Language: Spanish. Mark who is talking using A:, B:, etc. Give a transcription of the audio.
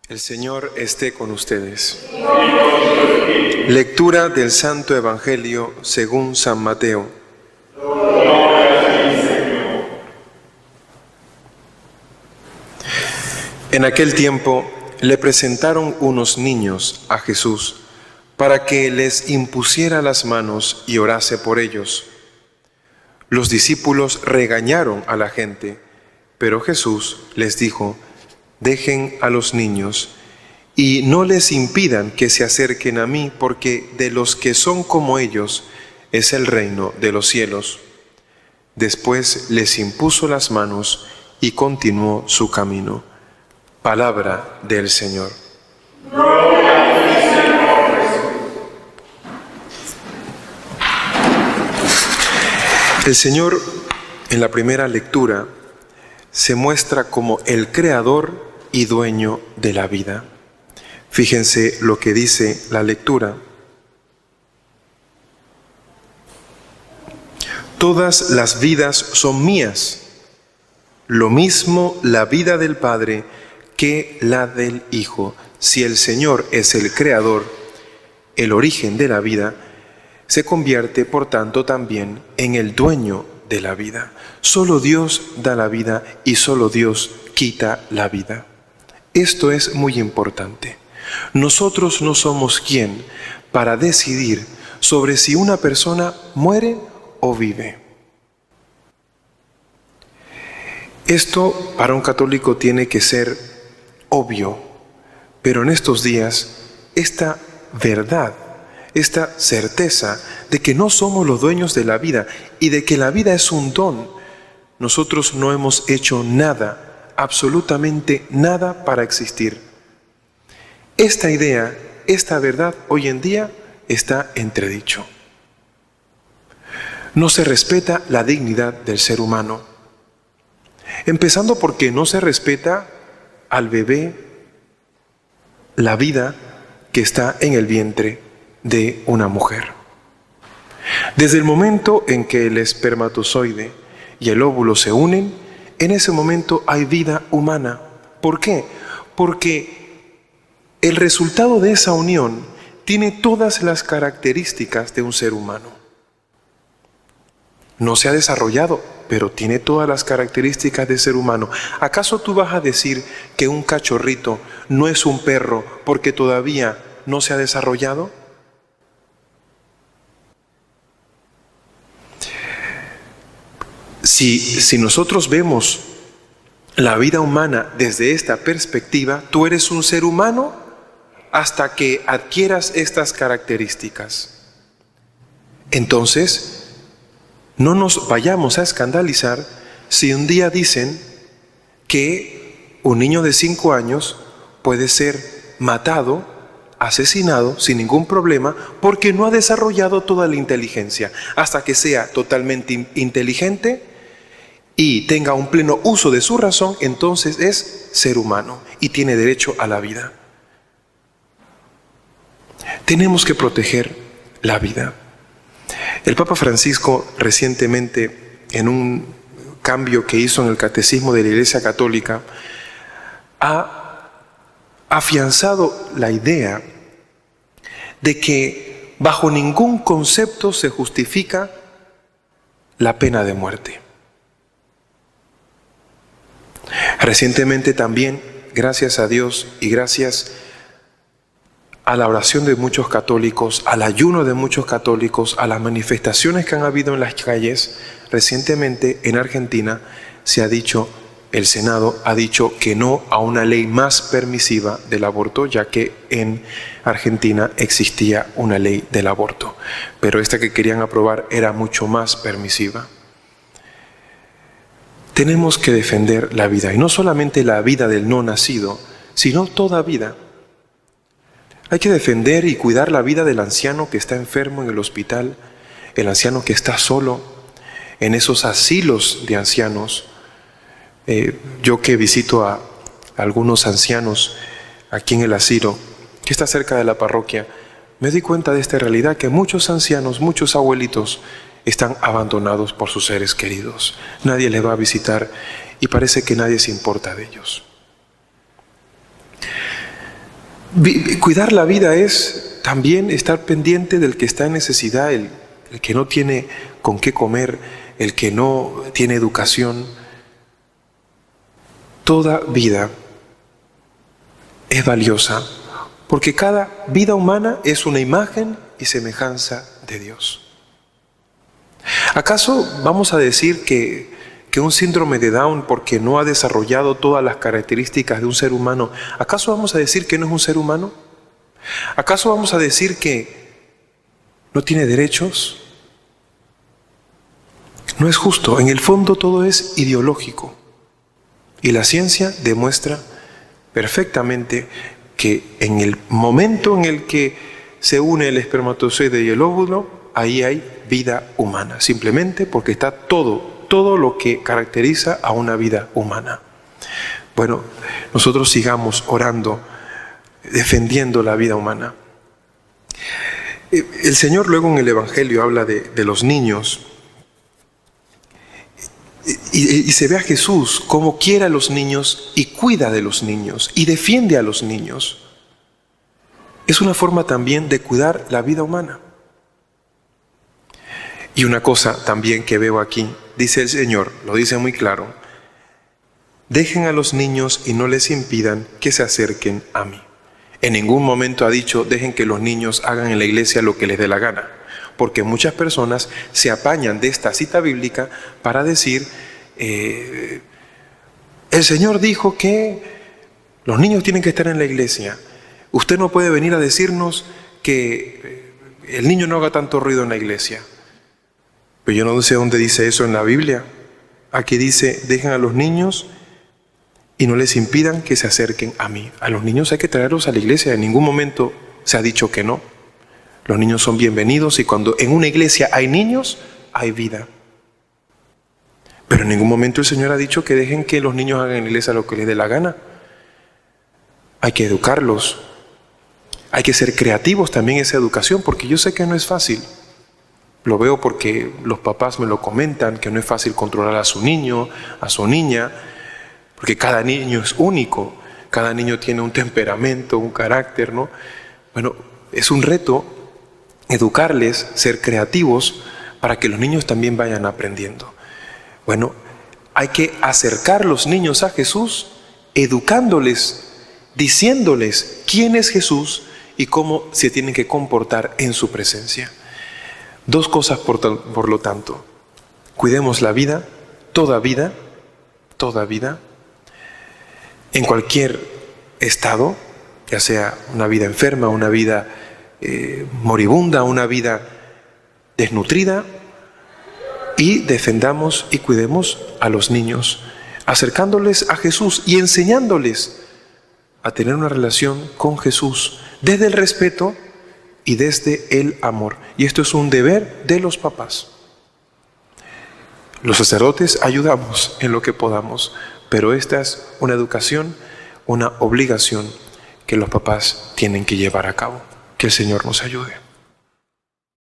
A: El Señor esté con ustedes. Lectura del Santo Evangelio según San Mateo. En aquel tiempo le presentaron unos niños a Jesús para que les impusiera las manos y orase por ellos. Los discípulos regañaron a la gente, pero Jesús les dijo: dejen a los niños y no les impidan que se acerquen a mí, porque de los que son como ellos es el reino de los cielos. Después les impuso las manos y continuó su camino. Palabra del Señor. El Señor, en la primera lectura, se muestra como el creador y dueño de la vida. Fíjense lo que dice la lectura. Todas las vidas son mías, lo mismo la vida del Padre que la del Hijo. Si el Señor es el creador, el origen de la vida, se convierte, por tanto, también en el dueño de la vida. Solo Dios da la vida y solo Dios quita la vida. Esto es muy importante. Nosotros no somos quien para decidir sobre si una persona muere o vive. Esto para un católico tiene que ser obvio, pero en estos días esta verdad, esta certeza de que no somos los dueños de la vida y de que la vida es un don, nosotros no hemos hecho nada, absolutamente nada para existir. Esta idea, esta verdad hoy en día está entredicho. No se respeta la dignidad del ser humano, empezando porque no se respeta al bebé, la vida que está en el vientre de una mujer. Desde el momento en que el espermatozoide y el óvulo se unen, en ese momento hay vida humana. ¿Por qué? Porque el resultado de esa unión tiene todas las características de un ser humano. No se ha desarrollado, pero tiene todas las características de ser humano. ¿Acaso tú vas a decir que un cachorrito no es un perro porque todavía no se ha desarrollado? Si nosotros vemos la vida humana desde esta perspectiva, tú eres un ser humano hasta que adquieras estas características. Entonces, no nos vayamos a escandalizar si un día dicen que un niño de 5 años puede ser matado, asesinado sin ningún problema porque no ha desarrollado toda la inteligencia. Hasta que sea totalmente inteligente y tenga un pleno uso de su razón, entonces es ser humano y tiene derecho a la vida. Tenemos que proteger la vida. El Papa Francisco recientemente, en un cambio que hizo en el Catecismo de la Iglesia Católica, ha afianzado la idea de que bajo ningún concepto se justifica la pena de muerte. Recientemente también, gracias a Dios y gracias a la oración de muchos católicos, al ayuno de muchos católicos, a las manifestaciones que han habido en las calles, recientemente en Argentina se ha dicho, el Senado ha dicho que no a una ley más permisiva del aborto, ya que en Argentina existía una ley del aborto, pero esta que querían aprobar era mucho más permisiva. Tenemos que defender la vida, y no solamente la vida del no nacido, sino toda vida. Hay que defender y cuidar la vida del anciano que está enfermo en el hospital, el anciano que está solo, en esos asilos de ancianos. Yo que visito a algunos ancianos aquí en el asilo, que está cerca de la parroquia, me di cuenta de esta realidad, que muchos ancianos, muchos abuelitos, están abandonados por sus seres queridos. Nadie les va a visitar y parece que nadie se importa de ellos. Cuidar la vida es también estar pendiente del que está en necesidad, el que no tiene con qué comer, el que no tiene educación. Toda vida es valiosa, porque cada vida humana es una imagen y semejanza de Dios. ¿Acaso vamos a decir que un síndrome de Down, porque no ha desarrollado todas las características de un ser humano, acaso vamos a decir que no es un ser humano? ¿Acaso vamos a decir que no tiene derechos? No es justo. En el fondo todo es ideológico. Y la ciencia demuestra perfectamente que en el momento en el que se une el espermatozoide y el óvulo, ahí hay vida humana, simplemente porque está todo lo que caracteriza a una vida humana. Bueno, nosotros sigamos orando, defendiendo la vida humana. El Señor luego en el Evangelio habla de los niños y se ve a Jesús como quiere a los niños y cuida de los niños y defiende a los niños. Es una forma también de cuidar la vida humana. Y una cosa también que veo aquí, dice el Señor, lo dice muy claro: dejen a los niños y no les impidan que se acerquen a mí. En ningún momento ha dicho, dejen que los niños hagan en la iglesia lo que les dé la gana, porque muchas personas se apañan de esta cita bíblica para decir, el Señor dijo que los niños tienen que estar en la iglesia. Usted no puede venir a decirnos que el niño no haga tanto ruido en la iglesia. Pero yo no sé dónde dice eso en la Biblia. Aquí dice, dejen a los niños y no les impidan que se acerquen a mí. A los niños hay que traerlos a la iglesia. En ningún momento se ha dicho que no. Los niños son bienvenidos y cuando en una iglesia hay niños, hay vida. Pero en ningún momento el Señor ha dicho que dejen que los niños hagan en la iglesia lo que les dé la gana. Hay que educarlos. Hay que ser creativos también en esa educación, porque yo sé que no es fácil. Lo veo porque los papás me lo comentan, que no es fácil controlar a su niño, a su niña, porque cada niño es único, cada niño tiene un temperamento, un carácter, ¿no? Bueno, es un reto educarles, ser creativos, para que los niños también vayan aprendiendo. Bueno, hay que acercar los niños a Jesús, educándoles, diciéndoles quién es Jesús y cómo se tienen que comportar en su presencia. Dos cosas por lo tanto: cuidemos la vida, toda vida, en cualquier estado, ya sea una vida enferma, una vida moribunda, una vida desnutrida, y defendamos y cuidemos a los niños, acercándoles a Jesús y enseñándoles a tener una relación con Jesús desde el respeto y desde el amor. Y esto es un deber de los papás. Los sacerdotes ayudamos en lo que podamos, pero esta es una educación, una obligación que los papás tienen que llevar a cabo. Que el Señor nos ayude.